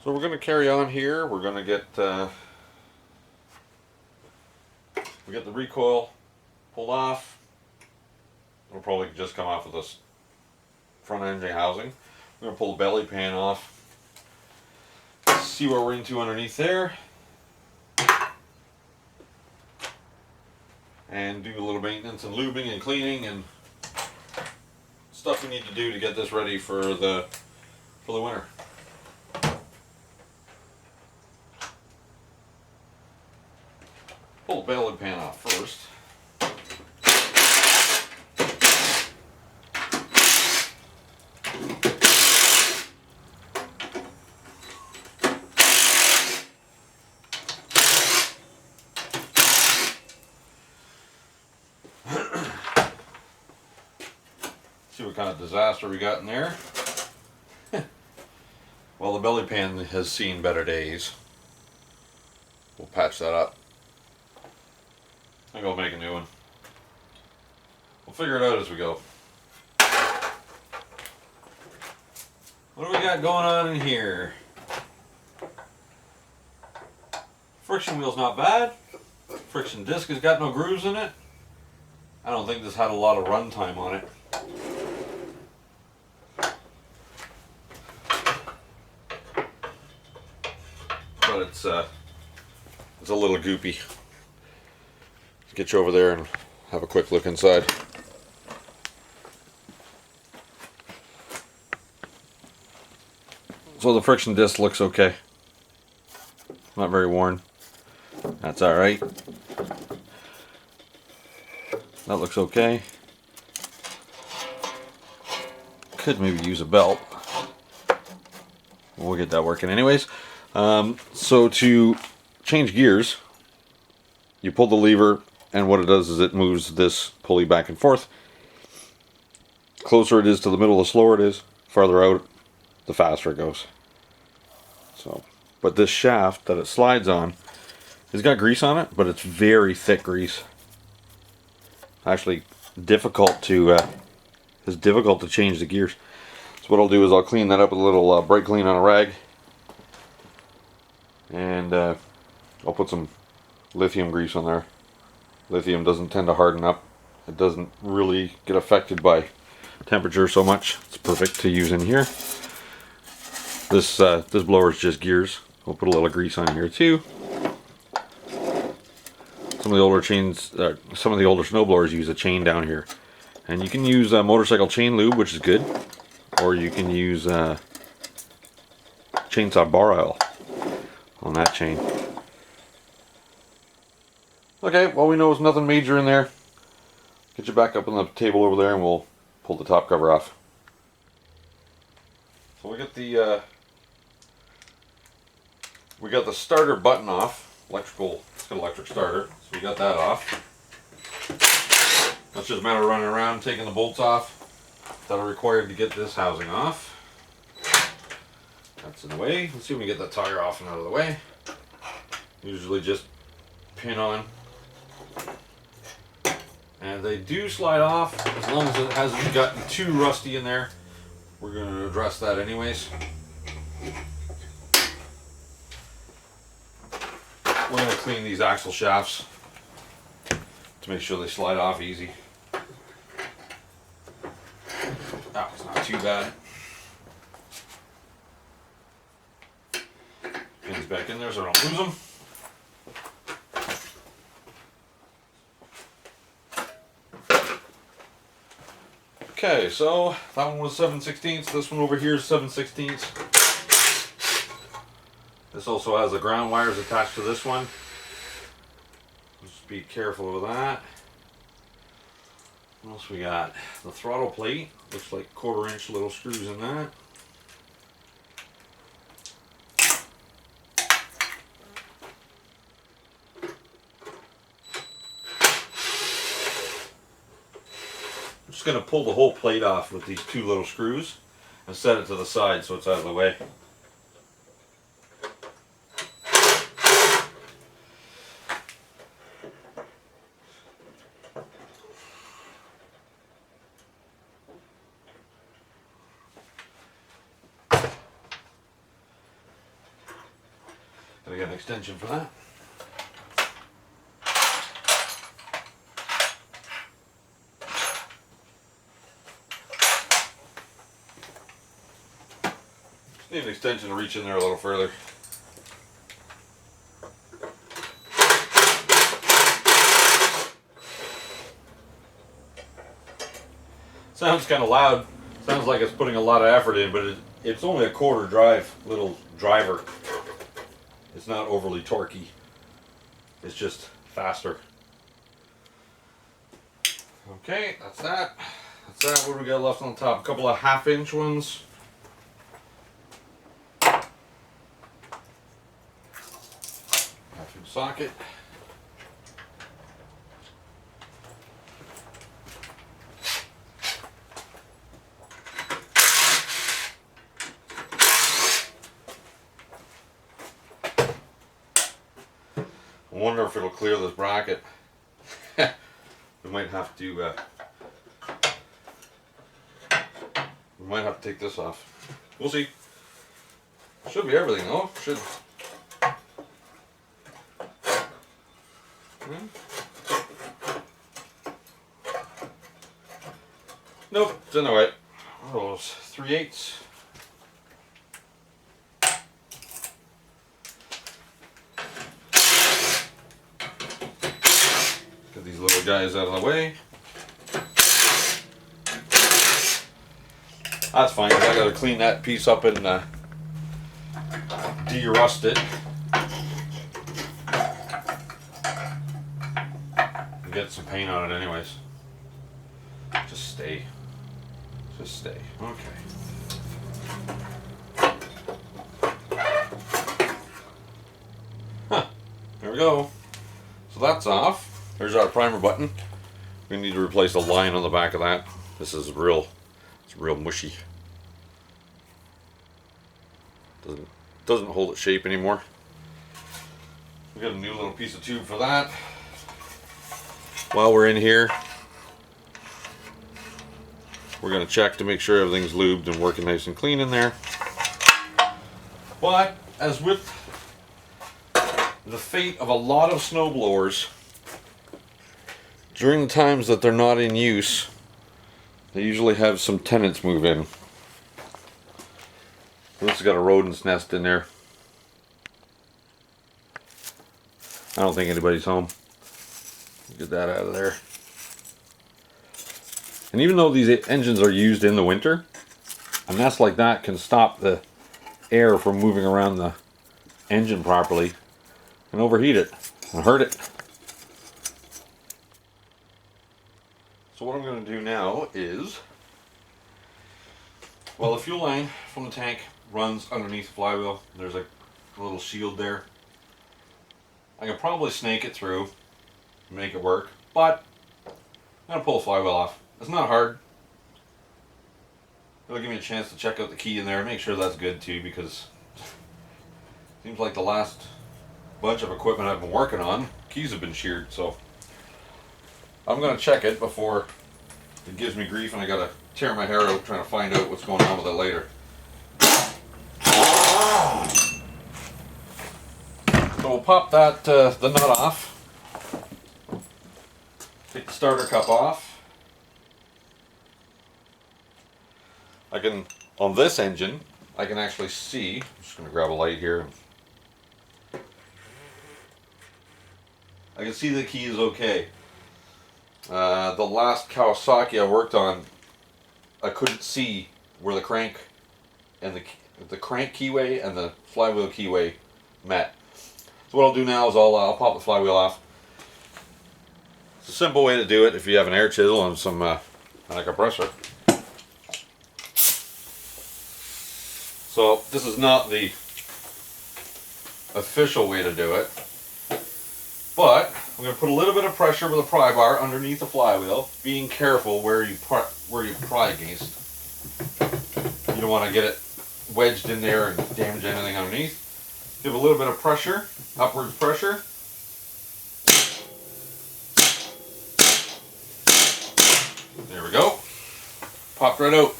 So we're going to carry on here. We're going to get we get the recoil pulled off. It'll probably just come off with this front engine housing. We're going to pull the belly pan off. See what we're into underneath there. And do a little maintenance and lubing and cleaning and stuff we need to do to get this ready for the winter. Pull the belly pan off first. See what kind of disaster we got in there. Well, the belly pan has seen better days. We'll patch that up. I think I'll make a new one. We'll figure it out as we go. What do we got going on in here? Friction wheel's not bad. Friction disc has got no grooves in it. I don't think this had a lot of run time on it. But it's a little goopy. Let's get you over there and have a quick look inside. So the friction disc looks okay. Not very worn. That's alright. That looks okay. Could maybe use a belt. We'll get that working anyways. So to change gears, you pull the lever, and what it does is it moves this pulley back and forth. Closer it is to the middle, the slower it is. Farther out, the faster it goes. So, but this shaft that it slides on, it's got grease on it, but it's very thick grease. Actually, difficult to change the gears. So what I'll do is I'll clean that up with a little brake clean on a rag, and I'll put some lithium grease on there. Lithium doesn't tend to harden up. It doesn't really get affected by temperature so much. It's perfect to use in here. This blower is just gears. We'll put a little grease on here too. Some of the older snowblowers use a chain down here, and you can use motorcycle chain lube, which is good, or you can use chainsaw bar oil on that chain. Okay, well, we know there's nothing major in there. Get you back up on the table over there and we'll pull the top cover off. So we got the starter button off. It's got an electric starter, so we got that off. That's just a matter of running around, taking the bolts off that are required to get this housing off. That's in the way. Let's see if we can get that tire off and out of the way. Usually just pin on. And they do slide off as long as it hasn't gotten too rusty in there. We're going to address that anyways. We're going to clean these axle shafts to make sure they slide off easy. That was not too bad. Pins back in there so I don't lose them. Okay, so that one was 7/16. This one over here is 7/16. This also has the ground wires attached to this one. Just be careful with that. What else we got? The throttle plate. Looks like 1/4 inch little screws in that. I'm just going to pull the whole plate off with these 2 little screws and set it to the side so it's out of the way. Gotta get an extension for that. Just need an extension to reach in there a little further. Sounds kind of loud. Sounds like it's putting a lot of effort in, but it's only a quarter drive little driver. It's not overly torquey. It's just faster. Okay, that's that. That's that. What do we got left on top? A couple of 1/2-inch ones. Half-inch socket. I wonder if it'll clear this bracket. We might have to take this off. We'll see. Should be everything though. Should. Nope, it's in the way. Those 3/8. Get these little guys out of the way. That's fine, because I got to clean that piece up and de-rust it. And get some paint on it anyways. Just stay. Just stay. Okay. Huh. There we go. So that's off. There's our primer button. We need to replace the line on the back of that. This is real. It's real mushy. Doesn't hold its shape anymore. We got a new little piece of tube for that. While we're in here, we're going to check to make sure everything's lubed and working nice and clean in there. But as with the fate of a lot of snowblowers, during the times that they're not in use, they usually have some tenants move in. This has got a rodent's nest in there. I don't think anybody's home. Get that out of there. And even though these engines are used in the winter, a nest like that can stop the air from moving around the engine properly and overheat it and hurt it. So what I'm going to do now is, well, the fuel line from the tank runs underneath the flywheel. There's a little shield there. I can probably snake it through, make it work, but I'm going to pull the flywheel off. It's not hard. It'll give me a chance to check out the key in there and make sure that's good too, because it seems like the last bunch of equipment I've been working on, keys have been sheared, so I'm going to check it before it gives me grief and I got to tear my hair out trying to find out what's going on with it later. So we'll pop that the nut off. Take the starter cup off. I can, on this engine, I can actually see, I'm just going to grab a light here. I can see the key is okay. The last Kawasaki I worked on, I couldn't see where the crank and the crank keyway and the flywheel keyway met. So what I'll do now is I'll pop the flywheel off. It's a simple way to do it if you have an air chisel and some like a compressor. So this is not the official way to do it, but I'm going to put a little bit of pressure with a pry bar underneath the flywheel, being careful where you pry against. You don't want to get it wedged in there and damage anything underneath. Give a little bit of pressure, upwards pressure. There we go. Popped right out.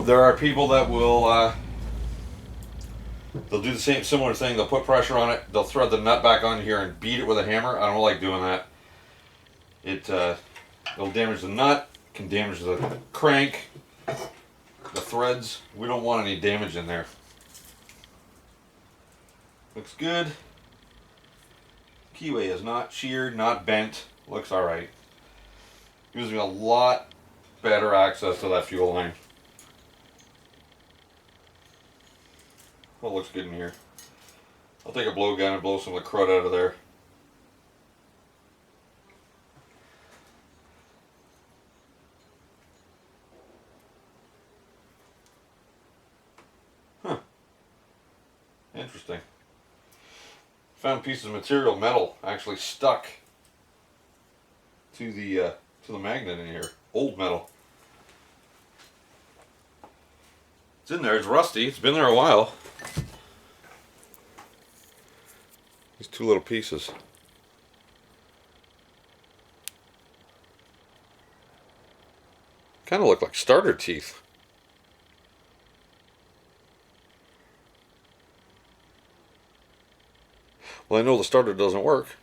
there are people that will they'll do the same similar thing. They'll put pressure on it. They'll thread the nut back on here and beat it with a hammer. I don't like doing that. It'll damage the nut, can damage the crank, the threads. We don't want any damage in there. Looks good. Keyway is not sheared, not bent. Looks alright. Gives me a lot better access to that fuel line. Well, looks good in here. I'll take a blowgun and blow some of the crud out of there. Huh. Interesting. Found pieces of material, metal, actually stuck to the magnet in here. Old metal. It's in there. It's rusty. It's been there a while. These two little pieces. Kind of look like starter teeth. Well, I know the starter doesn't work.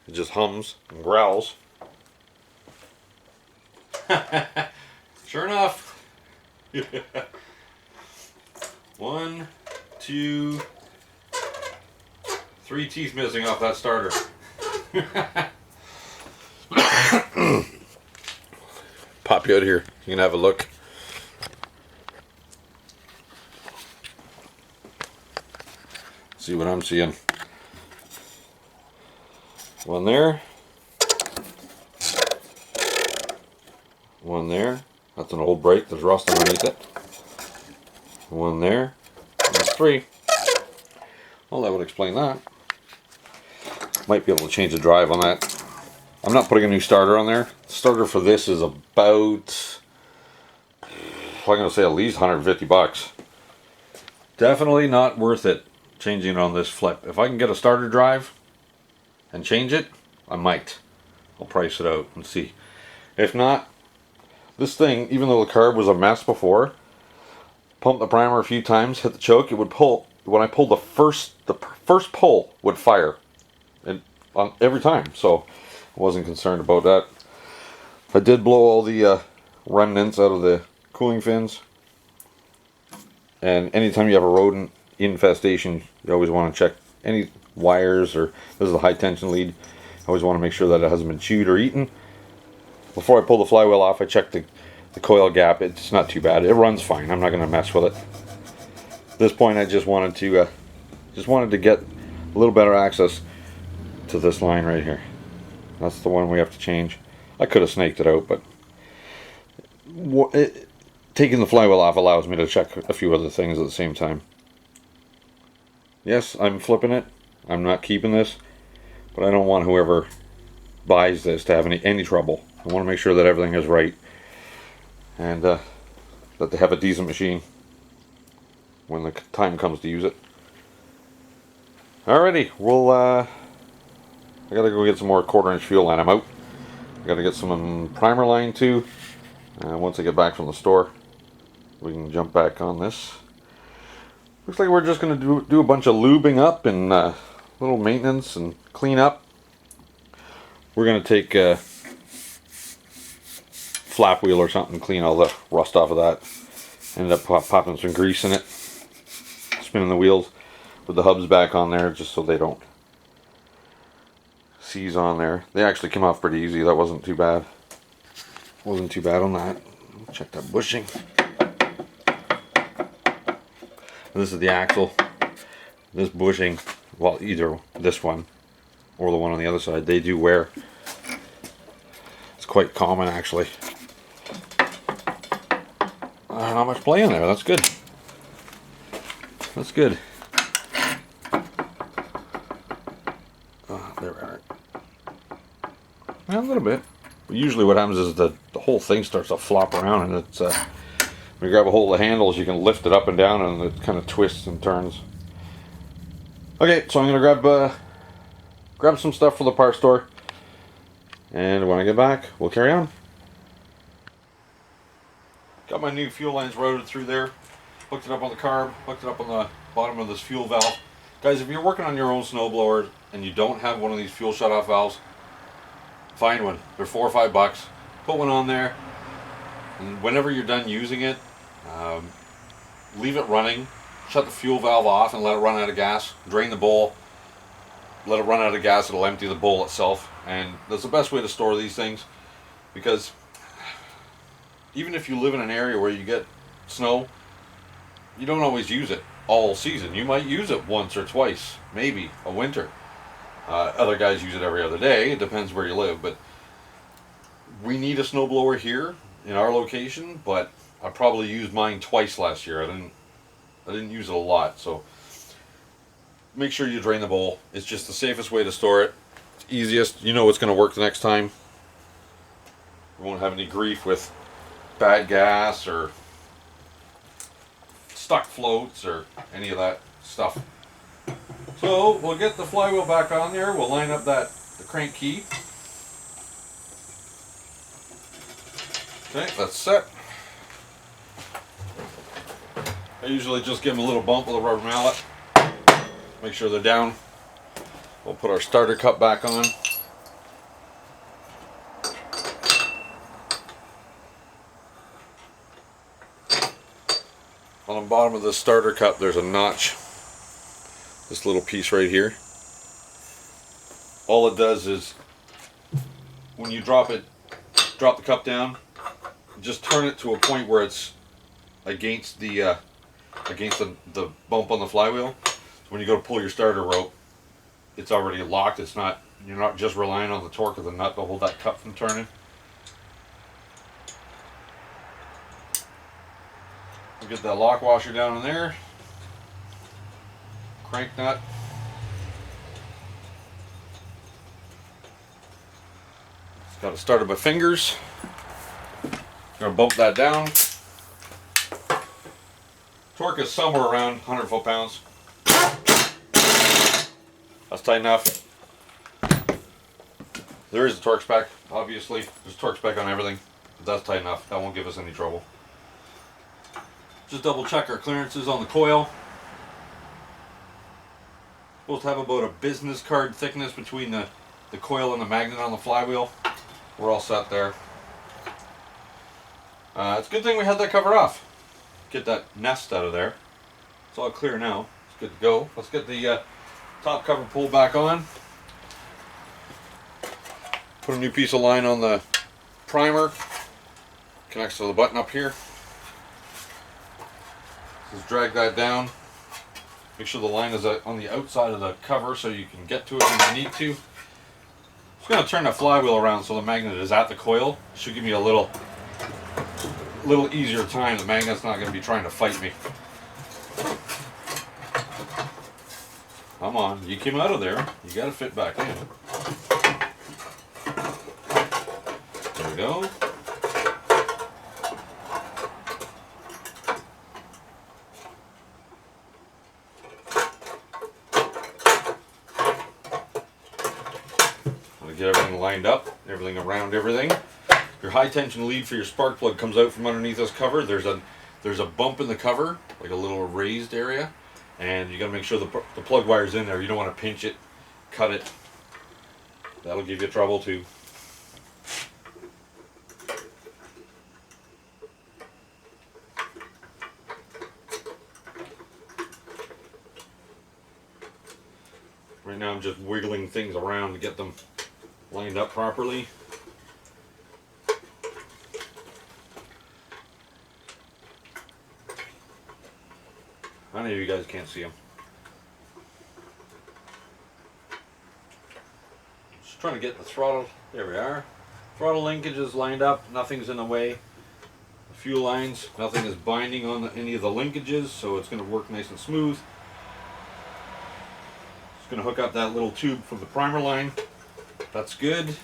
It just hums and growls. Sure enough. 1, 2, 3 teeth missing off that starter. Pop you out here. You can have a look. See what I'm seeing. One there. One there. That's an old brake. There's rust underneath it. One there. And that's 3. Well, that would explain that. Might be able to change the drive on that. I'm not putting a new starter on there. The starter for this is about, I'm going to say at least 150 bucks. Definitely not worth it changing it on this flip. If I can get a starter drive and change it, I might. I'll price it out and see. If not, this thing, even though the carb was a mess before, pumped the primer a few times, hit the choke, it would pull. When I pulled the first pull would fire, and on every time. So I wasn't concerned about that. I did blow all the remnants out of the cooling fins. And anytime you have a rodent infestation, you always want to check any wires, or this is a high tension lead. I always want to make sure that it hasn't been chewed or eaten. Before I pull the flywheel off, I check the coil gap. It's not too bad. It runs fine. I'm not going to mess with it. At this point, I just wanted to get a little better access to this line right here. That's the one we have to change. I could have snaked it out, but taking the flywheel off allows me to check a few other things at the same time. Yes, I'm flipping it. I'm not keeping this, but I don't want whoever buys this to have any trouble. I want to make sure that everything is right, and that they have a decent machine when the time comes to use it. Alrighty, I gotta go get some more 1/4 inch fuel line. I'm out. I gotta get some primer line too. Once I get back from the store, we can jump back on this. Looks like we're just going to do a bunch of lubing up and little maintenance and clean up. We're going to take a flap wheel or something, clean all the rust off of that. Ended up popping some grease in it, spinning the wheels with the hubs back on there just so they don't seize on there. They actually came off pretty easy. That wasn't too bad. Wasn't too bad on that. Check that bushing. This is the axle. This bushing, well, either this one or the one on the other side, they do wear. It's quite common, actually. Not much play in there. That's good. That's good. There we are. A little bit. But usually what happens is the whole thing starts to flop around, and it's when you grab a hold of the handles, you can lift it up and down, and it kind of twists and turns. Okay, so I'm gonna grab some stuff for the parts store, and when I get back, we'll carry on. Got my new fuel lines routed through there. Hooked it up on the carb, hooked it up on the bottom of this fuel valve. Guys, if you're working on your own snowblower and you don't have one of these fuel shutoff valves, find one. They're $4 or $5. Put one on there, and whenever you're done using it, leave it running. Shut the fuel valve off and let it run out of gas. Drain the bowl. Let it run out of gas. It'll empty the bowl itself. And that's the best way to store these things, because even if you live in an area where you get snow, you don't always use it all season. You might use it once or twice, maybe a winter. Other guys use it every other day. It depends where you live. But we need a snowblower here in our location, but I probably used mine twice last year. I didn't use it a lot, so make sure you drain the bowl. It's just the safest way to store it. It's easiest. You know it's going to work the next time. You won't have any grief with bad gas or stuck floats or any of that stuff. So we'll get the flywheel back on there. We'll line up the crank key. Okay, that's set. I usually just give them a little bump with a rubber mallet. Make sure they're down. We'll put our starter cup back on. On the bottom of the starter cup there's a notch. This little piece right here. All it does is when you drop the cup down, just turn it to a point where it's against the bump on the flywheel. So when you go to pull your starter rope, it's already locked. You're not just relying on the torque of the nut to hold that cup from turning. We'll get that lock washer down in there. Crank nut. Got to start it by fingers. Gonna bump that down. Torque is somewhere around 100 foot-pounds. That's tight enough. There is a torque spec, obviously. There's a torque spec on everything, but that's tight enough. That won't give us any trouble. Just double check our clearances on the coil. Supposed to have about a business card thickness between the coil and the magnet on the flywheel. We're all set there. It's a good thing we had that covered off. Get that nest out of there. It's all clear now. It's good to go. Let's get the top cover pulled back on. Put a new piece of line on the primer. Connects to the button up here. Just drag that down. Make sure the line is on the outside of the cover so you can get to it when you need to. Just going to turn the flywheel around so the magnet is at the coil. It should give me a little easier time. The magnet's not going to be trying to fight me. Come on, you came out of there. You got to fit back in. There we go. Get everything lined up, everything around everything. Your high tension lead for your spark plug comes out from underneath this cover. There's a bump in the cover, like a little raised area, and you got to make sure the plug wire's in there. You don't want to pinch it, cut it. That'll give you trouble too. Right now I'm just wiggling things around to get them lined up properly. I know you guys can't see them. Just trying to get the throttle. There we are. Throttle linkages lined up. Nothing's in the way. The fuel lines. Nothing is binding on any of the linkages, so it's going to work nice and smooth. Just going to hook up that little tube from the primer line. That's good.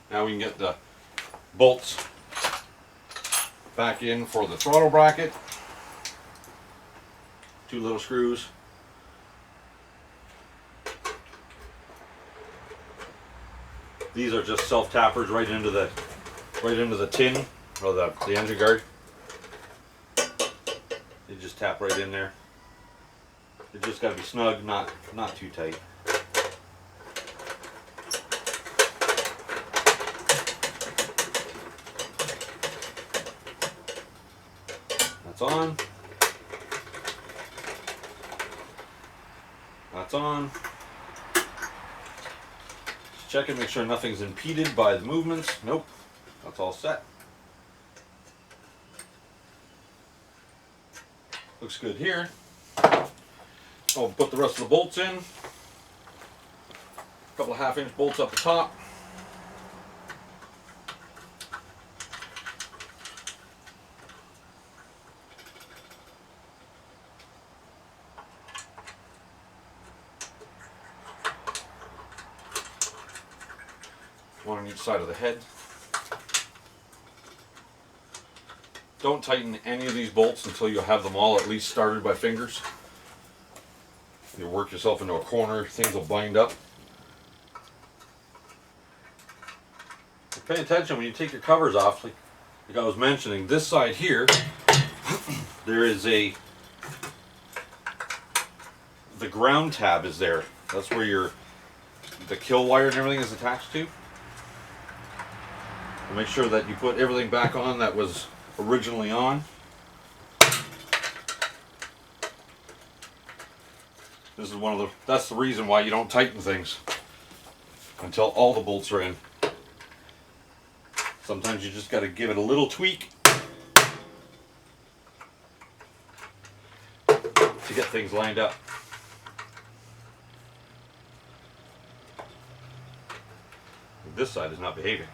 Now we can get the bolts back in for the throttle bracket. Two little screws. These are just self-tappers right into the right into the tin or the engine guard. You just tap right in there. It just got to be snug, not too tight. That's on. That's on. Just check it, make sure nothing's impeded by the movements. Nope. That's all set. Looks good here. I'll put the rest of the bolts in. A couple of 1/2-inch bolts up the top. One on each side of the head. Don't tighten any of these bolts until you have them all at least started by fingers. You'll work yourself into a corner, things will bind up. Pay attention when you take your covers off, like I was mentioning, this side here, there is the ground tab is there. That's where the kill wire and everything is attached to. And make sure that you put everything back on that was originally on. This is that's the reason why you don't tighten things until all the bolts are in. Sometimes you just got to give it a little tweak to get things lined up. This side is not behaving.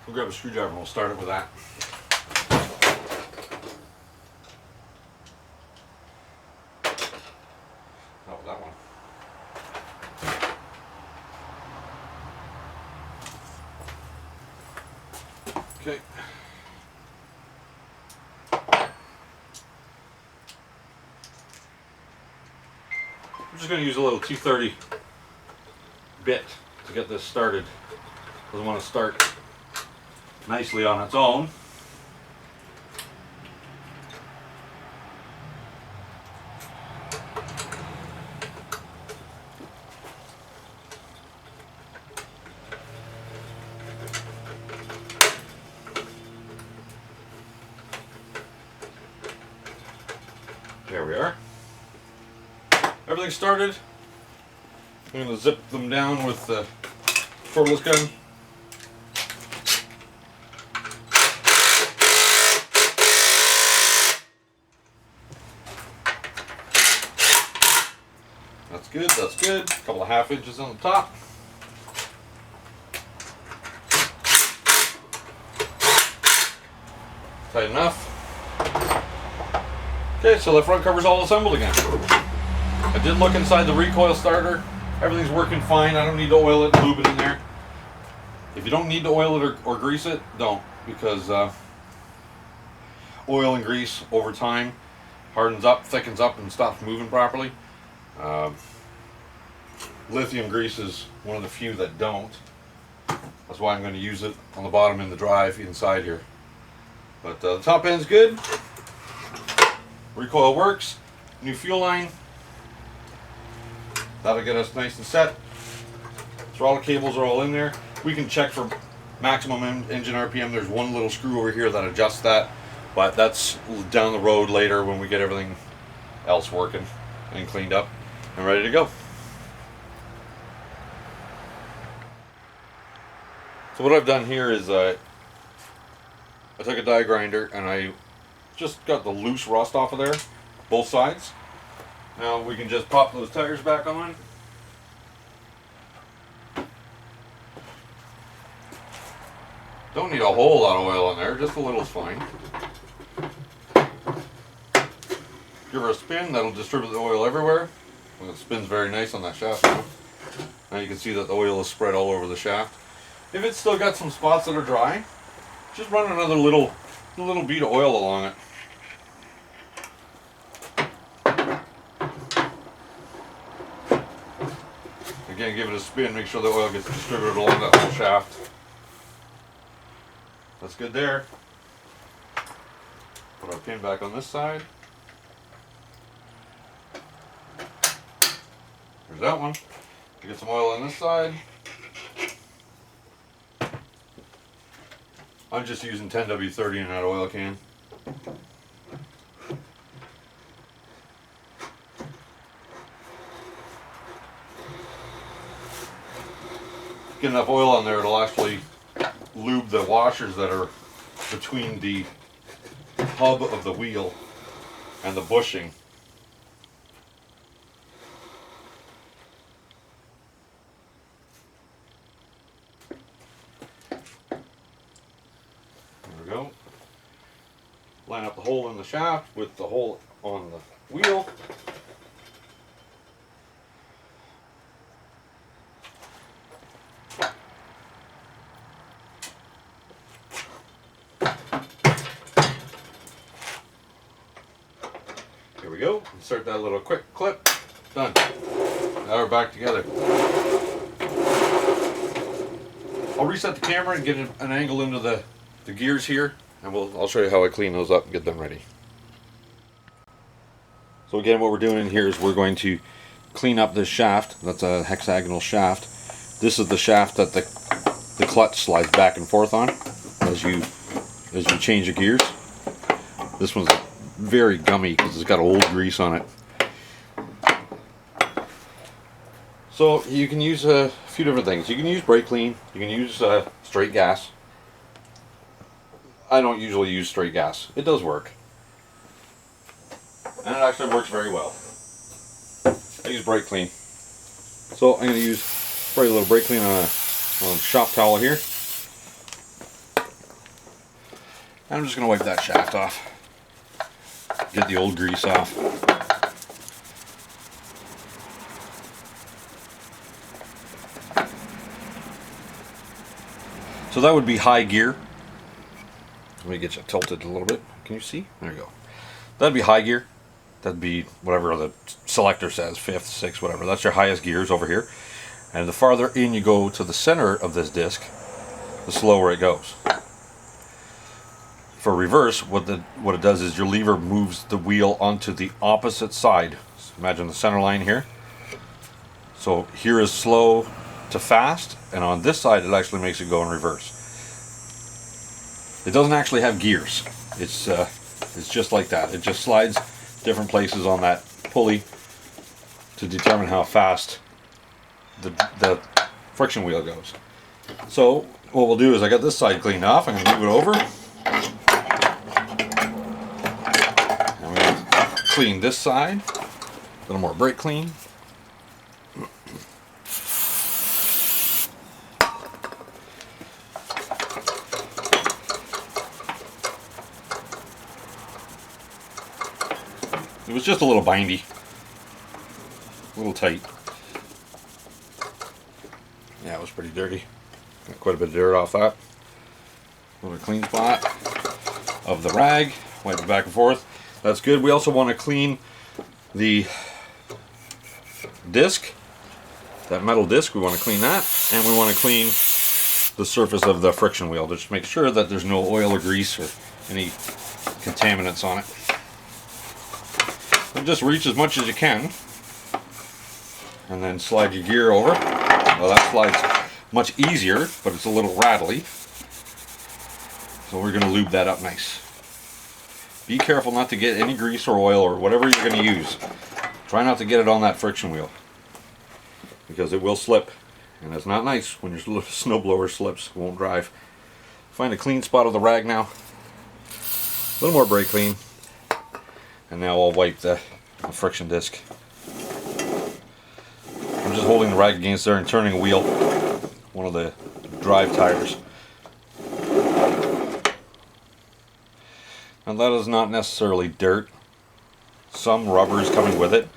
We'll grab a screwdriver and we'll start it with that. Not with that one. Okay. I'm just going to use a little 230 bit to get this started. Doesn't want to start nicely on its own. There we are. Everything started. I'm going to zip them down with the cordless gun. That's good, that's good. A couple of 1/2 inches on the top. Tight enough. Okay, so the front cover's all assembled again. I did look inside the recoil starter. Everything's working fine. I don't need to oil it and lube it in there. If you don't need to oil it or grease it, don't. Because oil and grease over time hardens up, thickens up, and stops moving properly. Lithium grease is one of the few that don't. That's why I'm going to use it on the bottom in the drive inside here. But the top end's good. Recoil works. New fuel line. That'll get us nice and set. Throttle cables are all in there. We can check for maximum engine RPM. There's one little screw over here that adjusts that, but that's down the road later when we get everything else working and cleaned up and ready to go. So what I've done here is I took a die grinder and I just got the loose rust off of there, both sides. Now we can just pop those tires back on. Don't need a whole lot of oil in there, just a little's fine. Give her a spin, that'll distribute the oil everywhere. And it spins very nice on that shaft now. Now you can see that the oil is spread all over the shaft. If it's still got some spots that are dry, just run another little bead of oil along it. Again, give it a spin, make sure the oil gets distributed along that whole shaft. That's good there. Put our pin back on this side. There's that one. Get some oil on this side. I'm just using 10W30 in that oil can. Get enough oil on there, it'll actually lube the washers that are between the hub of the wheel and the bushing. There we go. Line up the hole in the shaft with the hole on the wheel. Here we go. Insert that little quick clip. Done. Now we're back together. I'll reset the camera and get an angle into the gears here, and I'll show you how I clean those up and get them ready. So again, what we're doing in here is we're going to clean up this shaft. That's a hexagonal shaft. This is the shaft that the clutch slides back and forth on as you change the gears. This one's very gummy because it's got old grease on it. So you can use a few different things. You can use brake clean. You can use straight gas. I don't usually use straight gas. It does work. And it actually works very well. I use brake clean. So I'm going to use probably a little brake clean on a shop towel here. And I'm just going to wipe that shaft off. Get the old grease off. So that would be high gear. Let me get you tilted a little bit. Can you see? There you go. That'd be high gear. That'd be whatever the selector says, 5th, 6th, whatever. That's your highest gears over here. And the farther in you go to the center of this disc, the slower it goes. For reverse, what it does is your lever moves the wheel onto the opposite side. So imagine the center line here. So here is slow to fast, and on this side it actually makes it go in reverse. It doesn't actually have gears. It's just like that. It just slides different places on that pulley to determine how fast the friction wheel goes. So what we'll do is I got this side cleaned off. I'm going to move it over. I'm going to clean this side. A little more brake clean. It was just a little bindy, a little tight. Yeah, it was pretty dirty. Got quite a bit of dirt off that. A little clean spot of the rag. Wipe it back and forth. That's good. We also want to clean the disc, that metal disc. We want to clean that, and we want to clean the surface of the friction wheel. Just make sure that there's no oil or grease or any contaminants on it. And just reach as much as you can, and then slide your gear over. Well, that slides much easier, but it's a little rattly. So we're going to lube that up nice. Be careful not to get any grease or oil or whatever you're going to use. Try not to get it on that friction wheel, because it will slip, and it's not nice when your snowblower slips. It won't drive. Find a clean spot of the rag now. A little more brake clean. And now I'll wipe the friction disc. I'm just holding the rag against there and turning a wheel, one of the drive tires. And that is not necessarily dirt. Some rubber is coming with it,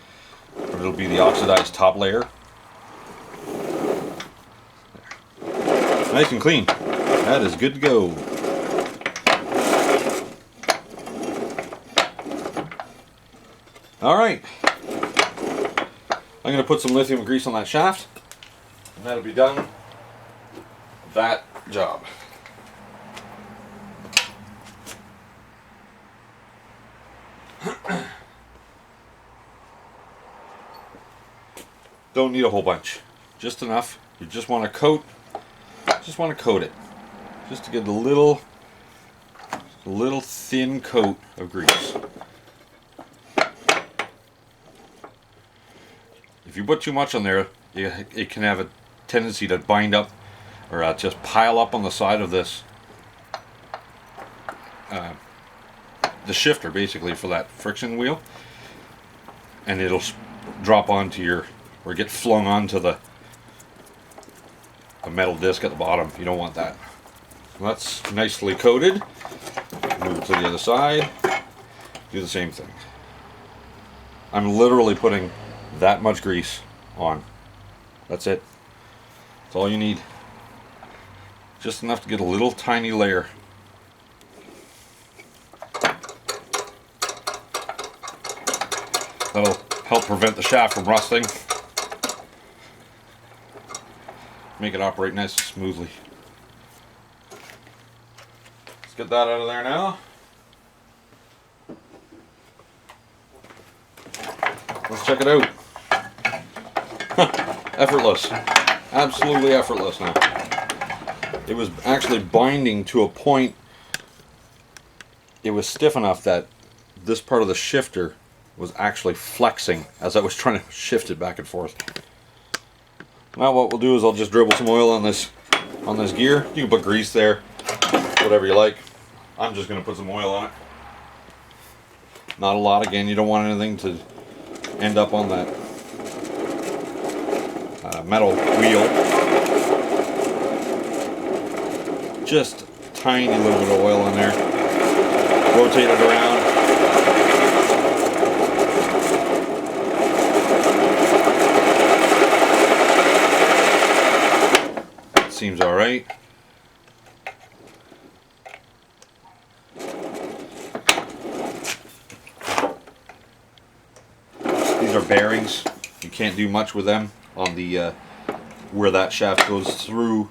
but it'll be the oxidized top layer. There. Nice and clean. That is good to go. Alright, I'm going to put some lithium grease on that shaft, And that'll be done with that job. Don't need a whole bunch, just enough. You just want to coat it, just to get a little thin coat of grease. If you put too much on there, it can have a tendency to bind up or just pile up on the side of this, the shifter basically for that friction wheel, and it'll drop onto your, or get flung onto the metal disc at the bottom. You don't want that. So that's nicely coated. Move it to the other side. Do the same thing. I'm literally putting that much grease on. That's it. That's all you need. Just enough to get a little tiny layer. That'll help prevent the shaft from rusting. Make it operate nice and smoothly. Let's get that out of there now. Let's check it out. Effortless. Absolutely effortless now. It was actually binding to a point. It was stiff enough that this part of the shifter was actually flexing as I was trying to shift it back and forth. Now what we'll do is I'll just dribble some oil on this gear. You can put grease there, whatever you like. I'm just going to put some oil on it. Not a lot, again, you don't want anything to end up on that metal wheel. Just tiny little bit of oil in there. Rotate it around. Seems all right. These are bearings. You can't do much with them on the where that shaft goes through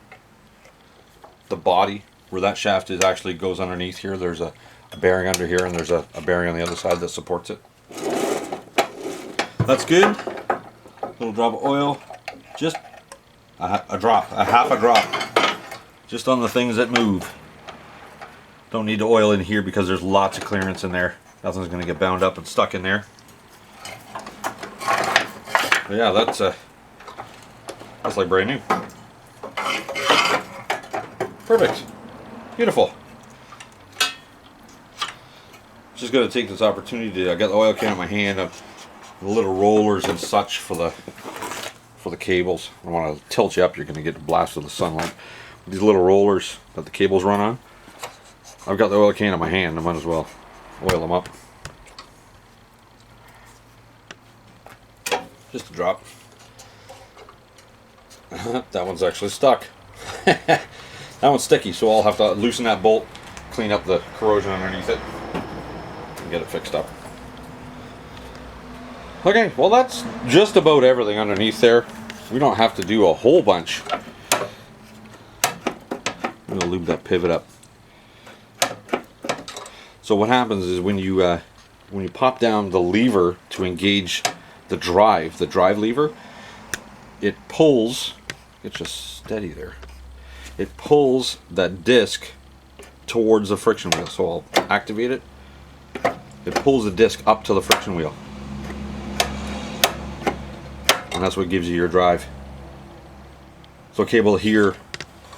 the body. Where that shaft is actually goes underneath here. There's a bearing under here, and there's a bearing on the other side that supports it. That's good. Little drop of oil. Just half a drop, just on the things that move. Don't need the oil in here because there's lots of clearance in there. Nothing's going to get bound up and stuck in there. But yeah, that's like brand new. Perfect, beautiful. Just going to take this opportunity to. I got the oil can in my hand. The little rollers and such for the cables. I don't want to tilt you up, you're going to get a blast of the sunlight. These little rollers that the cables run on, I've got the oil can in my hand, I might as well oil them up. Just a drop. That one's actually stuck. That one's sticky, so I'll have to loosen that bolt, clean up the corrosion underneath it, and get it fixed up. Okay, well that's just about everything underneath there. We don't have to do a whole bunch. I'm going to lube that pivot up. So what happens is when you pop down the lever to engage the drive lever, it pulls, get just steady there, it pulls that disc towards the friction wheel. So I'll activate it. It pulls the disc up to the friction wheel. And that's what gives you your drive. So a cable here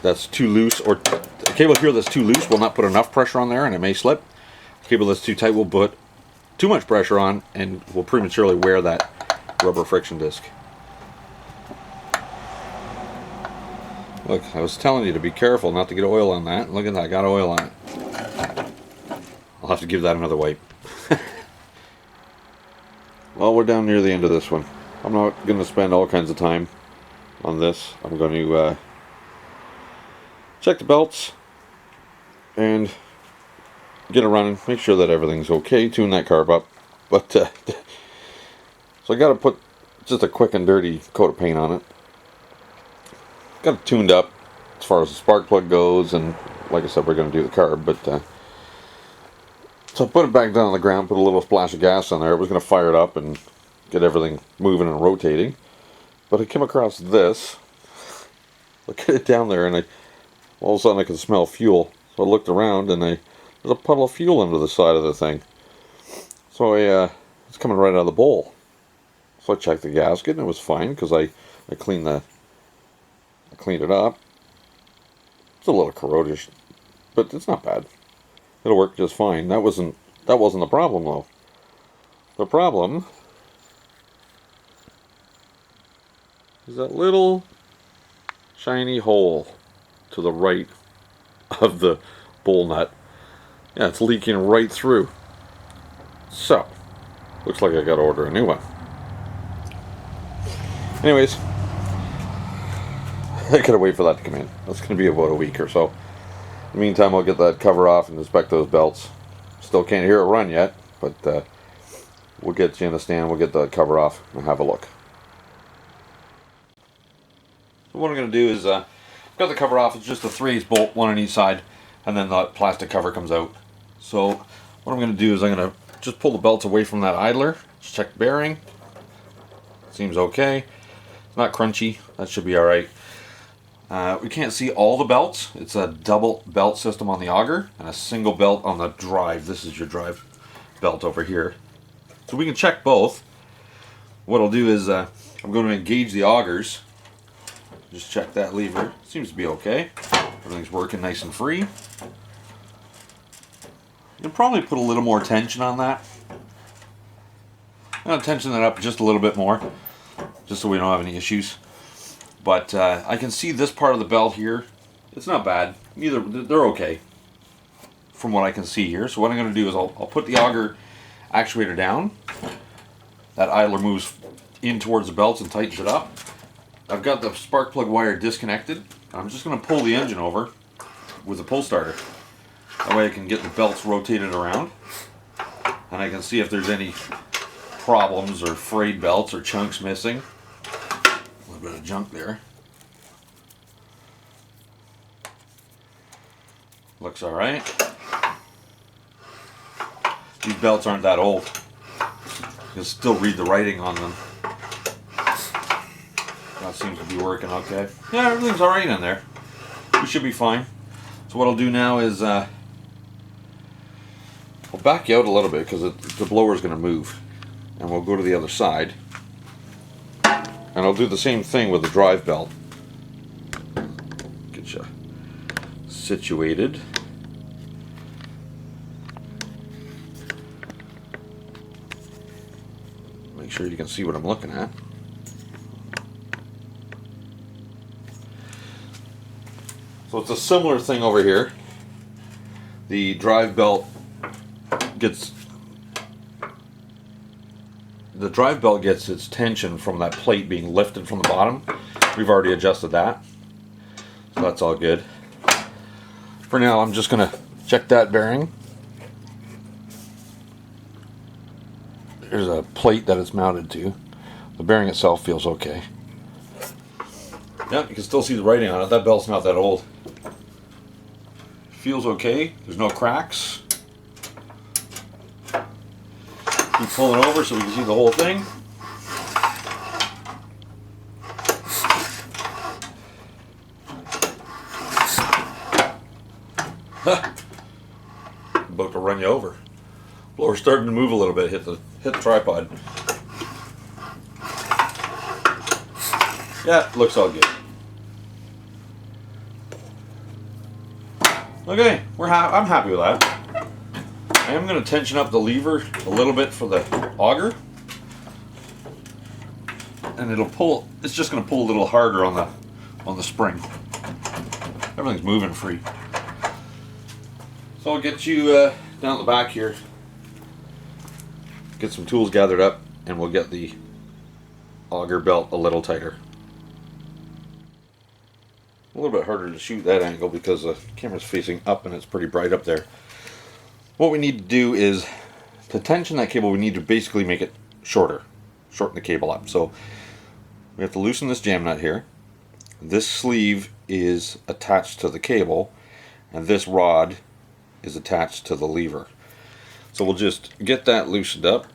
that's too loose, or a cable here that's too loose will not put enough pressure on there and it may slip. A cable that's too tight will put too much pressure on and will prematurely wear that rubber friction disc. Look, I was telling you to be careful not to get oil on that. Look at that, I got oil on it. I'll have to give that another wipe. Well, we're down near the end of this one. I'm not going to spend all kinds of time on this. I'm going to check the belts and get it running, make sure that everything's okay, tune that carb up. But so I got to put just a quick and dirty coat of paint on it. got it tuned up as far as the spark plug goes, and like I said, we're going to do the carb, but so I put it back down on the ground, put a little splash of gas on there. It was going to fire it up and get everything moving and rotating, but I came across this. Look at it down there, and all of a sudden I could smell fuel. So I looked around, and there's a puddle of fuel under the side of the thing. So it's coming right out of the bowl. So I checked the gasket, and it was fine because I cleaned it up. It's a little corroded, but it's not bad. It'll work just fine. That wasn't the problem though. The problem is that little shiny hole to the right of the bowl nut. Yeah, it's leaking right through. So, looks like I gotta order a new one. Anyways, I gotta wait for that to come in. That's gonna be about a week or so. In the meantime, I'll get that cover off and inspect those belts. Still can't hear it run yet, but we'll get you in the stand, we'll get the cover off and have a look. So what I'm going to do is, got the cover off, it's just a 3/8 bolt, one on each side, and then the plastic cover comes out. So what I'm going to do is I'm going to just pull the belts away from that idler, just check the bearing. Seems okay. It's not crunchy, that should be alright. We can't see all the belts. It's a double belt system on the auger and a single belt on the drive. This is your drive belt over here. So we can check both. What I'll do is I'm going to engage the augers. Just check that lever. Seems to be okay. Everything's working nice and free. You'll probably put a little more tension on that. I'm going to tension that up just a little bit more, just so we don't have any issues. But I can see this part of the belt here. It's not bad. They're okay from what I can see here. So what I'm going to do is I'll put the auger actuator down. That idler moves in towards the belts and tightens it up. I've got the spark plug wire disconnected. I'm just going to pull the engine over with a pull starter. That way I can get the belts rotated around. And I can see if there's any problems or frayed belts or chunks missing. A bit of junk there. Looks alright. These belts aren't that old. You can still read the writing on them. That seems to be working okay. Yeah, everything's alright in there. We should be fine. So what I'll do now is I'll back you out a little bit because the blower is going to move. And we'll go to the other side. And I'll do the same thing with the drive belt. Get you situated. Make sure you can see what I'm looking at. So it's a similar thing over here. The drive belt gets its tension from that plate being lifted from the bottom. We've already adjusted that, so that's all good. For now, I'm just going to check that bearing. There's a plate that it's mounted to. The bearing itself feels okay. Yeah, you can still see the writing on it. That belt's not that old. Feels okay. There's no cracks. Keep pulling over so we can see the whole thing. About to run you over. Blower's starting to move a little bit. Hit the tripod. Yeah, looks all good. Okay, I'm happy with that. I am going to tension up the lever a little bit for the auger, and it's just going to pull a little harder on the spring. Everything's moving free. So I'll get you down the back here, get some tools gathered up, and we'll get the auger belt a little tighter. A little bit harder to shoot that angle because the camera's facing up and it's pretty bright up there. What we need to do is, to tension that cable, we need to basically make it shorten the cable up. So we have to loosen this jam nut here, This sleeve is attached to the cable, and this rod is attached to the lever. So we'll just get that loosened up.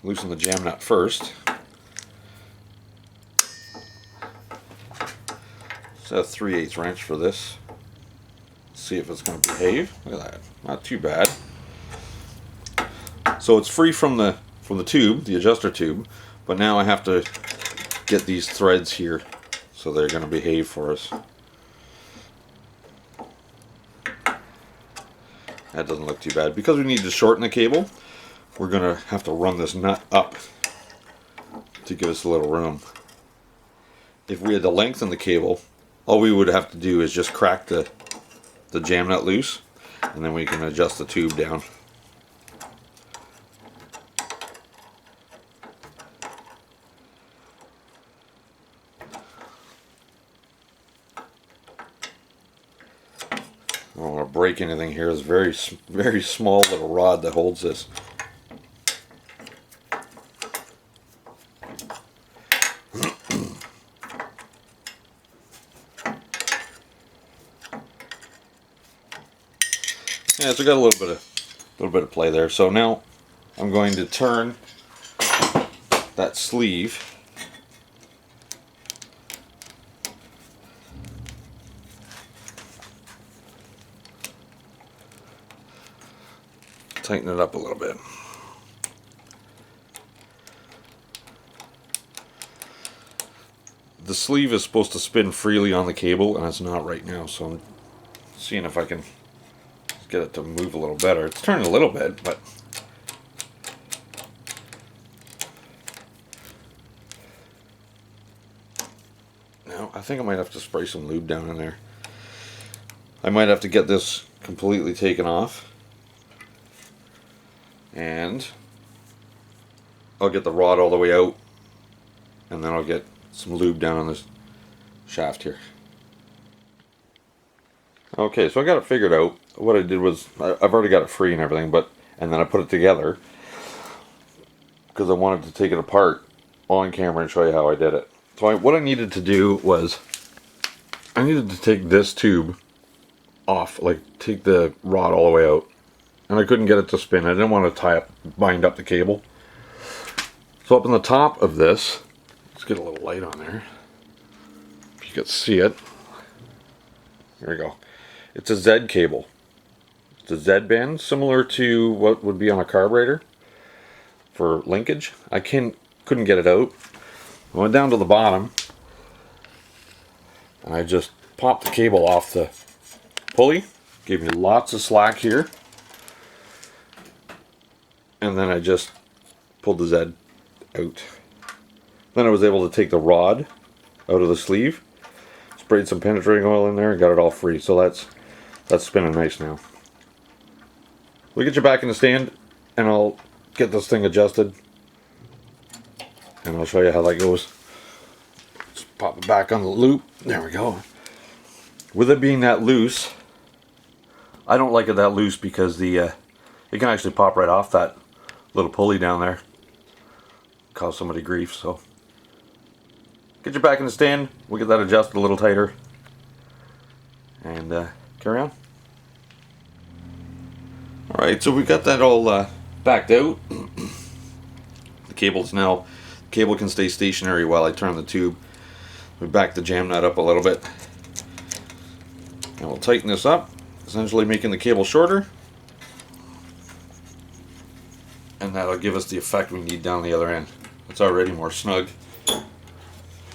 Loosen the jam nut first. So a 3/8 wrench for this. See if it's going to behave. Look at that, not too bad. So it's free from the tube, the adjuster tube, but now I have to get these threads here so they're going to behave for us. That doesn't look too bad. Because we need to shorten the cable, we're going to have to run this nut up to give us a little room. If we had to lengthen the cable, all we would have to do is just crack the jam nut loose, and then we can adjust the tube down. I don't want to break anything here. It's very small little rod that holds this. Yeah, so we got a little bit of play there. So now I'm going to turn that sleeve tighten it up a little bit. The sleeve is supposed to spin freely on the cable, and it's not right now, so I'm seeing if I can get it to move a little better. It's turning a little bit, but now I think I might have to spray some lube down in there. I might have to get this completely taken off, and I'll get the rod all the way out, and then I'll get some lube down on this shaft here. Okay, so I got it figured out. What I did was, I've already got it free and everything, and then I put it together because I wanted to take it apart on camera and show you how I did it. So what I needed to do was, I needed to take this tube off, like take the rod all the way out, and I couldn't get it to spin. I didn't want to bind up the cable. So up in the top of this, let's get a little light on there, if you could see it. There we go. It's a Z cable. It's a Z band, similar to what would be on a carburetor for linkage. I couldn't get it out. I went down to the bottom, and I just popped the cable off the pulley. Gave me lots of slack here. And then I just pulled the Z out. Then I was able to take the rod out of the sleeve, sprayed some penetrating oil in there, and got it all free. So that's spinning nice now. We'll get you back in the stand, and I'll get this thing adjusted, and I'll show you how that goes. Just pop it back on the loop. There we go. With it being that loose, I don't like it that loose because it can actually pop right off that little pulley down there, cause somebody grief. So get you back in the stand, we'll get that adjusted a little tighter, and carry on. Alright, so we got that all backed out. The cable can stay stationary while I turn the tube. We back the jam nut up a little bit, and we'll tighten this up, essentially making the cable shorter, and that'll give us the effect we need down the other end. It's already more snug.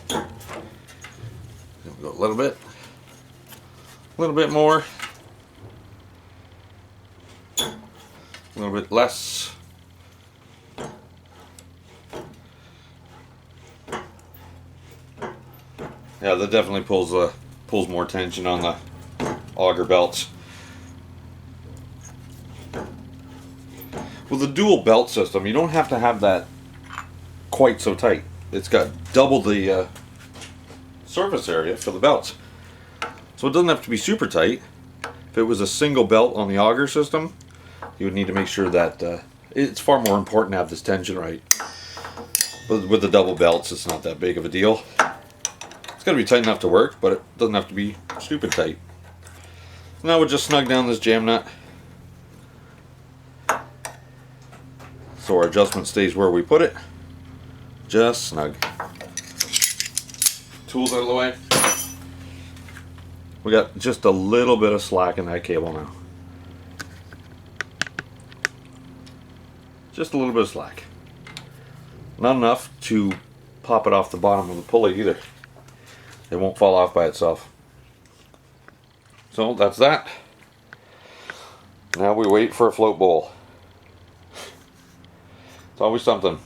There we go, a little bit more, a little bit less. Yeah, that definitely pulls more tension on the auger belts. With the dual belt system, you don't have to have that quite so tight. It's got double the surface area for the belts. So it doesn't have to be super tight. If it was a single belt on the auger system, you would need to make sure that it's far more important to have this tension right. with the double belts, it's not that big of a deal. It's got to be tight enough to work, but it doesn't have to be stupid tight. Now we'll just snug down this jam nut so our adjustment stays where we put it. Just snug. Tools out of the way. We got just a little bit of slack in that cable now. Just a little bit of slack. Not enough to pop it off the bottom of the pulley either. It won't fall off by itself. So that's that. Now we wait for a float bowl. It's always something.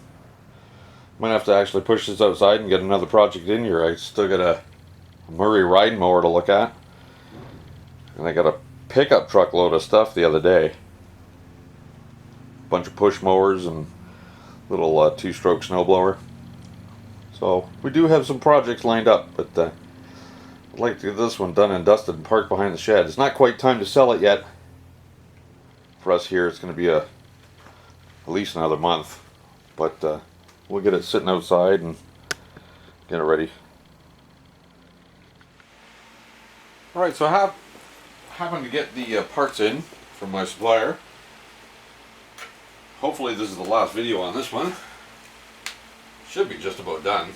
Might have to actually push this outside and get another project in here. I still got a Murray riding mower to look at. And I got a pickup truck load of stuff the other day. Bunch of push mowers and little two-stroke snowblower. So we do have some projects lined up, but I'd like to get this one done and dusted and parked behind the shed. It's not quite time to sell it yet. For us here, it's going to be at least another month, but we'll get it sitting outside and get it ready. Alright, so I happened to get the parts in from my supplier. Hopefully this is the last video on this one. Should be just about done.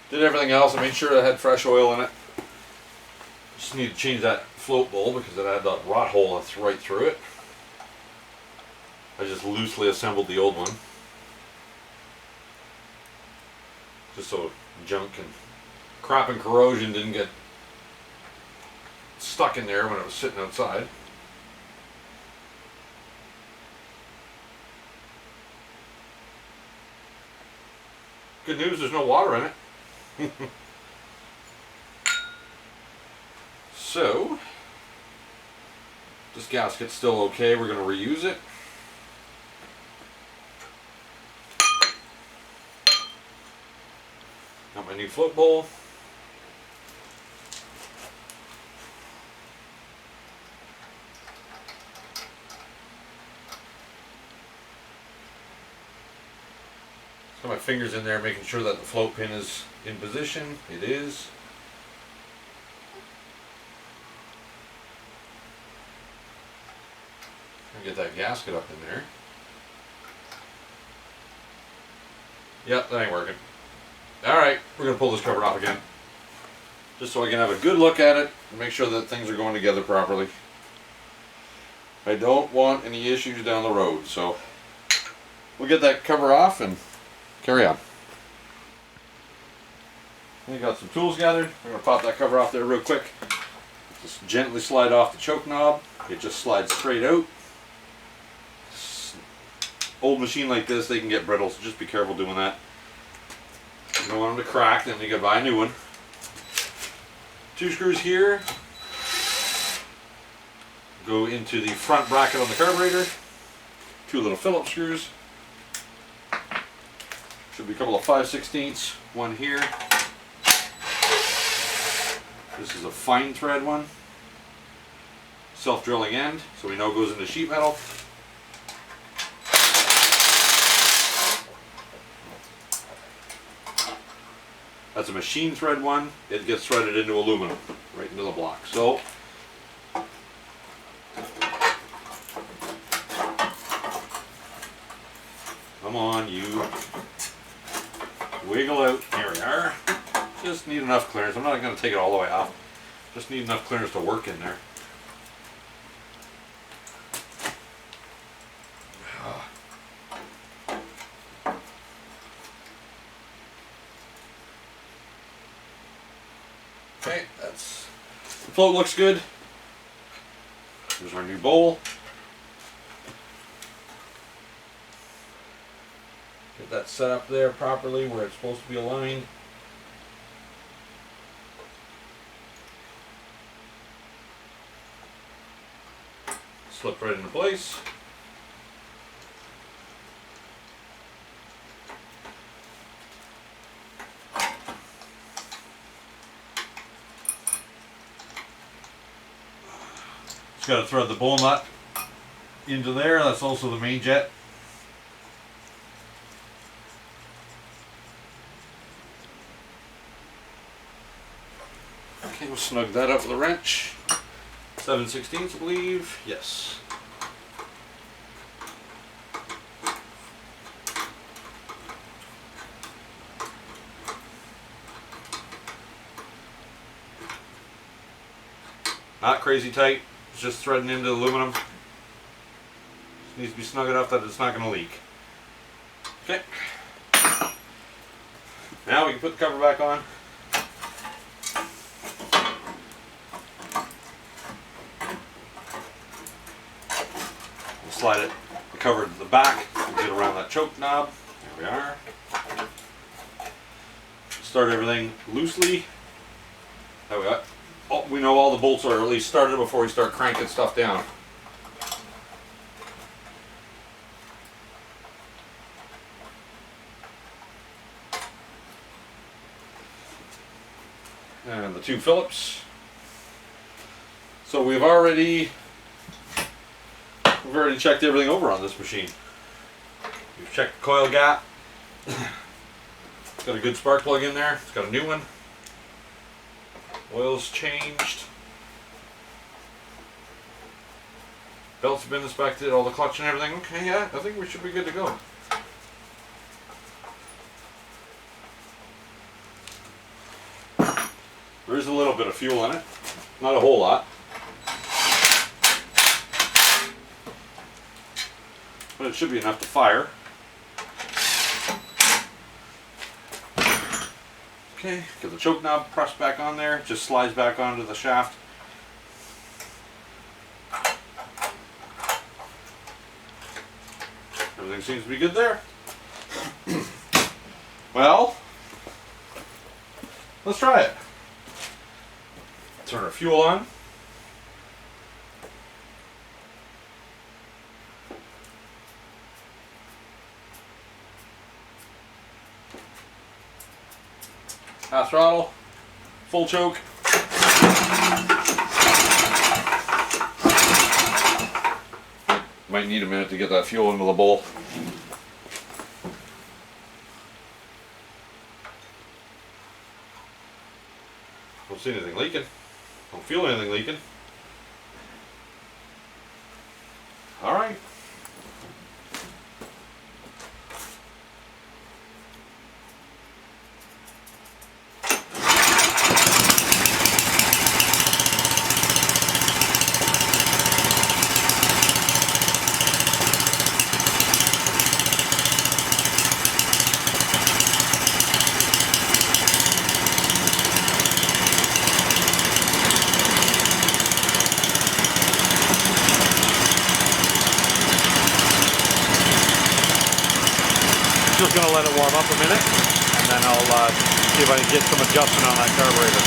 Did everything else. I made sure I had fresh oil in it. Just need to change that float bowl because it had that rot hole that's right through it. I just loosely assembled the old one. Just so junk and crap and corrosion didn't get stuck in there when it was sitting outside. Good news, there's no water in it. So, this gasket's still okay. We're going to reuse it. Got my new float bowl. Got my fingers in there making sure that the float pin is in position. It is. Get that gasket up in there. Yep, that ain't working. Alright, we're going to pull this cover off again. Just so I can have a good look at it and make sure that things are going together properly. I don't want any issues down the road, so we'll get that cover off and carry on. We got some tools gathered. We're going to pop that cover off there real quick. Just gently slide off the choke knob. It just slides straight out. Old machine like this, they can get brittle, so just be careful doing that. You don't want them to crack, then you gotta buy a new one. 2 screws here go into the front bracket on the carburetor. 2 little Phillips screws. Should be a couple of 5/16, one here. This is a fine thread one. Self-drilling end, so we know it goes into sheet metal. That's a machine thread one. It gets threaded into aluminum, right into the block. So, come on, you. Wiggle out. Here we are. Just need enough clearance. I'm not going to take it all the way off. Just need enough clearance to work in there. Okay, the float looks good. Here's our new bowl. Get that set up there properly where it's supposed to be aligned. Slip right into place. Got to thread the bowl nut into there. That's also the main jet. Okay, we'll snug that up with a wrench. 7/16, I believe. Yes. Not crazy tight. It's just threading into aluminum. Just needs to be snug enough that it's not going to leak. Okay. Now we can put the cover back on. We'll slide it, the cover to the back, get around that choke knob. There we are. Start everything loosely. There we are. Oh, we know all the bolts are at least started before we start cranking stuff down. And the 2 Phillips. So we've already checked everything over on this machine. We've checked the coil gap. It's got a good spark plug in there. It's got a new one. Oil's changed. Belts have been inspected, all the clutch and everything. Okay, yeah, I think we should be good to go. There is a little bit of fuel in it, not a whole lot. But it should be enough to fire. Okay, get the choke knob pressed back on there, just slides back onto the shaft. Everything seems to be good there. Well, let's try it. Turn our fuel on. Half throttle, full choke. Might need a minute to get that fuel into the bowl. Don't see anything leaking. Don't feel anything leaking. All right. Just going to let it warm up a minute, and then I'll see if I can get some adjustment on that carburetor.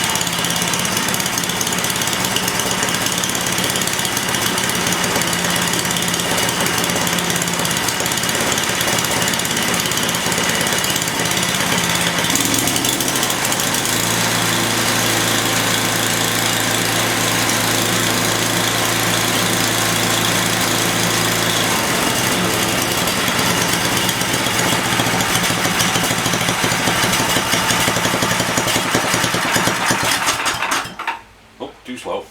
Too slow.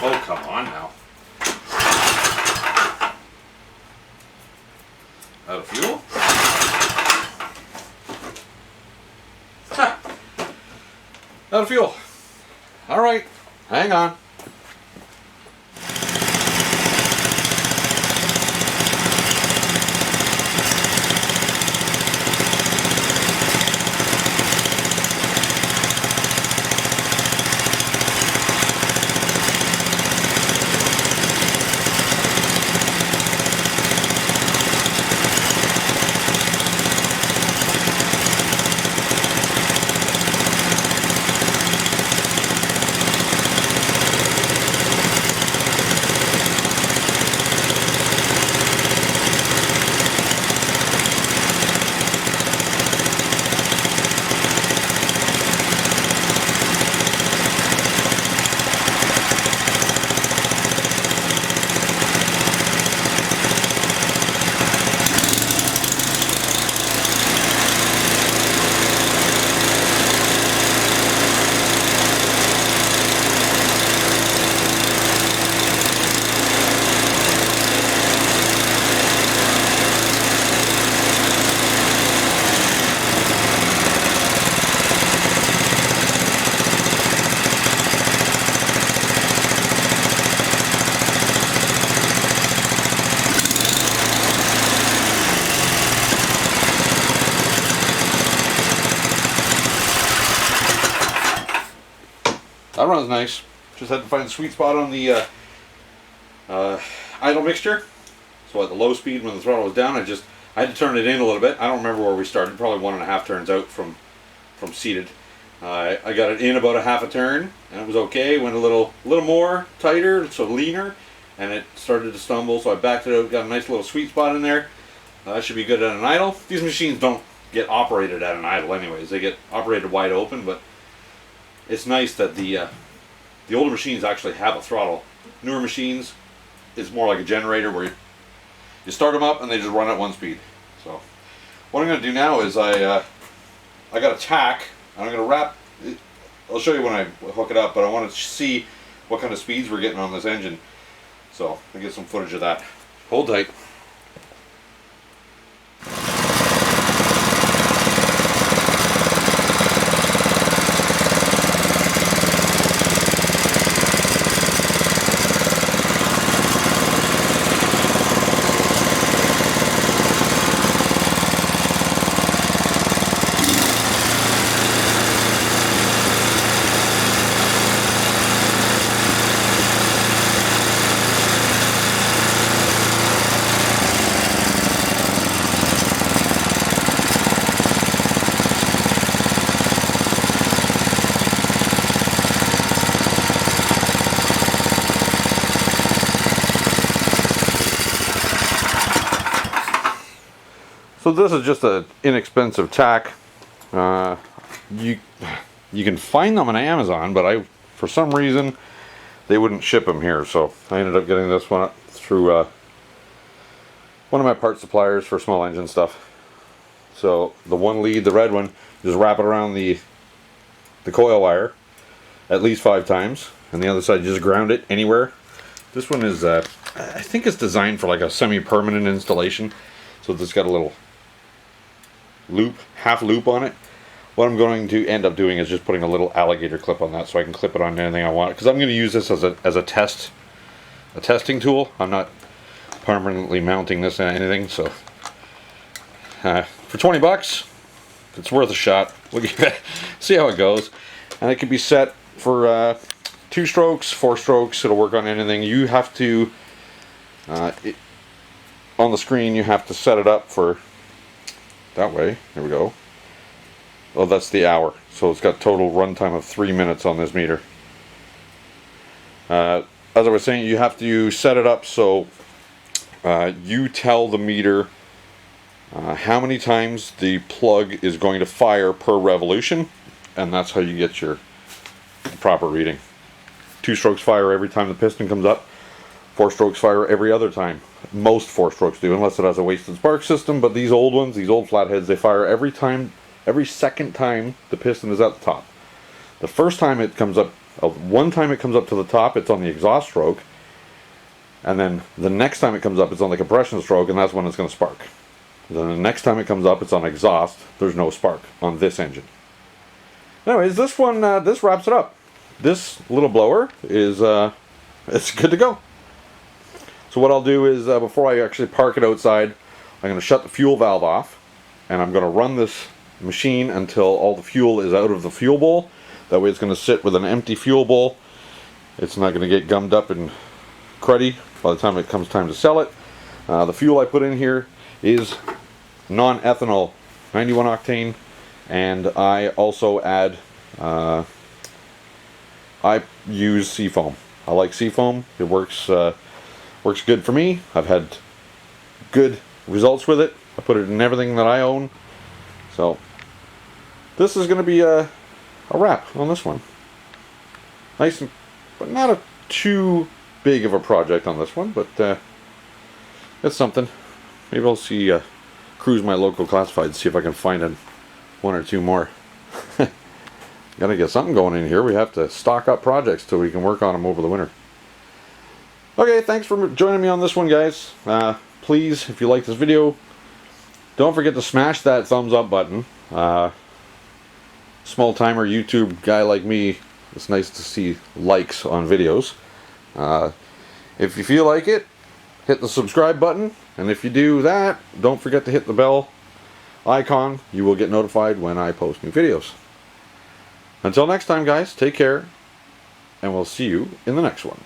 Oh, come on now. Out of fuel? Out of fuel. All right, hang on. That runs nice. Just had to find the sweet spot on the idle mixture. So at the low speed when the throttle was down, I had to turn it in a little bit. I don't remember where we started. Probably 1.5 turns out from seated. I got it in about a half a turn, and it was okay. Went a little more tighter, so leaner, and it started to stumble. So I backed it out. Got a nice little sweet spot in there. That should be good at an idle. These machines don't get operated at an idle, anyways. They get operated wide open, but it's nice that the older machines actually have a throttle. Newer machines, it's more like a generator where you start them up and they just run at one speed. So what I'm going to do now is I got a tack, and I'm going to wrap. I'll show you when I hook it up, but I want to see what kind of speeds we're getting on this engine. So I'll get some footage of that. Hold tight. So this is just an inexpensive tack. You can find them on Amazon, but for some reason they wouldn't ship them here. So I ended up getting this one through one of my part suppliers for small engine stuff. So the one lead, the red one, just wrap it around the coil wire at least 5 times, and the other side you just ground it anywhere. This one is I think it's designed for like a semi-permanent installation, so it's got a little half loop on it. What I'm going to end up doing is just putting a little alligator clip on that, so I can clip it on anything I want, because I'm going to use this as a testing tool. I'm not permanently mounting this on anything. So for 20 bucks, it's worth a shot. We'll see how it goes, and it can be set for 2 strokes, 4 strokes. It'll work on anything. You have to on the screen you have to set it up for that way. There we go. Oh, that's the hour. So it's got total runtime of 3 minutes on this meter. As I was saying, you have to set it up so you tell the meter how many times the plug is going to fire per revolution, and that's how you get your proper reading. 2 strokes fire every time the piston comes up. 4 strokes fire every other time. Most 4 strokes do, unless it has a wasted spark system. But these old ones, these old flatheads, they fire every second time the piston is at the top. The first time it comes up, one time it comes up to the top, it's on the exhaust stroke, and then the next time it comes up, it's on the compression stroke, and that's when it's going to spark. Then the next time it comes up, it's on exhaust. There's no spark on this engine. Anyways, this one, this wraps it up. This little blower is it's good to go. So what I'll do is, before I actually park it outside, I'm going to shut the fuel valve off, and I'm going to run this machine until all the fuel is out of the fuel bowl. That way it's going to sit with an empty fuel bowl. It's not going to get gummed up and cruddy by the time it comes time to sell it. The fuel I put in here is non-ethanol 91 octane, and I also add I use seafoam. I like seafoam. It works good for me. I've had good results with it. I put it in everything that I own. So this is going to be a wrap on this one. Nice, but not too big of a project on this one, but it's something. Maybe I'll see cruise my local classifieds, see if I can find 1 or 2 more. Gotta get something going in here. We have to stock up projects so we can work on them over the winter. Okay, thanks for joining me on this one, guys. Please, if you like this video, don't forget to smash that thumbs up button. Small timer YouTube guy like me, it's nice to see likes on videos. If you feel like it, hit the subscribe button, and if you do that, don't forget to hit the bell icon. You will get notified when I post new videos. Until next time, guys, take care. and we'll see you in the next one.